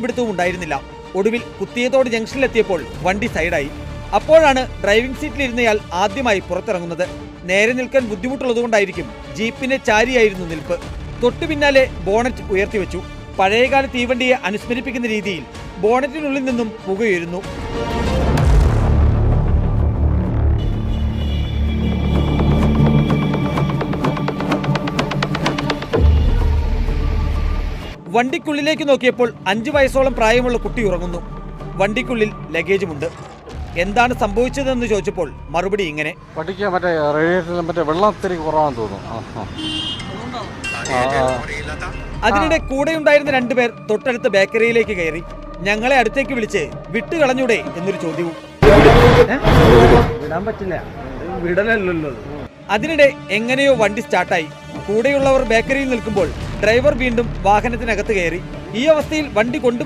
പിടുത്തവും ഉണ്ടായിരുന്നില്ല. ഒടുവിൽ കുത്തിയതോട് ജംഗ്ഷനിലെത്തിയപ്പോൾ വണ്ടി സൈഡായി. അപ്പോഴാണ് ഡ്രൈവിംഗ് സീറ്റിലിരുന്നയാൾ ആദ്യമായി പുറത്തിറങ്ങുന്നത്. നേരെ നിൽക്കാൻ ബുദ്ധിമുട്ടുള്ളതുകൊണ്ടായിരിക്കും ജീപ്പിനെ ചാരിയായിരുന്നു നിൽപ്പ്. തൊട്ടു പിന്നാലെ ബോണറ്റ് ഉയർത്തിവെച്ചു. പഴയകാല തീവണ്ടിയെ അനുസ്മരിപ്പിക്കുന്ന രീതിയിൽ ബോണറ്റിനുള്ളിൽ നിന്നും പുകയുയരുന്നു. വണ്ടിക്കുള്ളിലേക്ക് നോക്കിയപ്പോൾ 5 വയസ്സോളം പ്രായമുള്ള കുട്ടി ഉറങ്ങുന്നു. വണ്ടിക്കുള്ളിൽ ലഗേജുമുണ്ട്. എന്താണ് സംഭവിച്ചതെന്ന് ചോദിച്ചപ്പോൾ മറുപടി ഇങ്ങനെ: അതിനിടെ കൂടെയുണ്ടായിരുന്ന 2 പേർ തൊട്ടടുത്ത ബേക്കറിയിലേക്ക് കയറി. ഞങ്ങളെ അടുത്തേക്ക് വിളിച്ച് വിട്ടുകളഞ്ഞൂടെ എന്നൊരു ചോദ്യവും. അതിനിടെ എങ്ങനെയോ വണ്ടി സ്റ്റാർട്ടായി. കൂടെയുള്ളവർ ബേക്കറിയിൽ നിൽക്കുമ്പോൾ ഡ്രൈവർ വീണ്ടും വാഹനത്തിനകത്ത് കയറി. ഈ അവസ്ഥയിൽ വണ്ടി കൊണ്ടുപോകും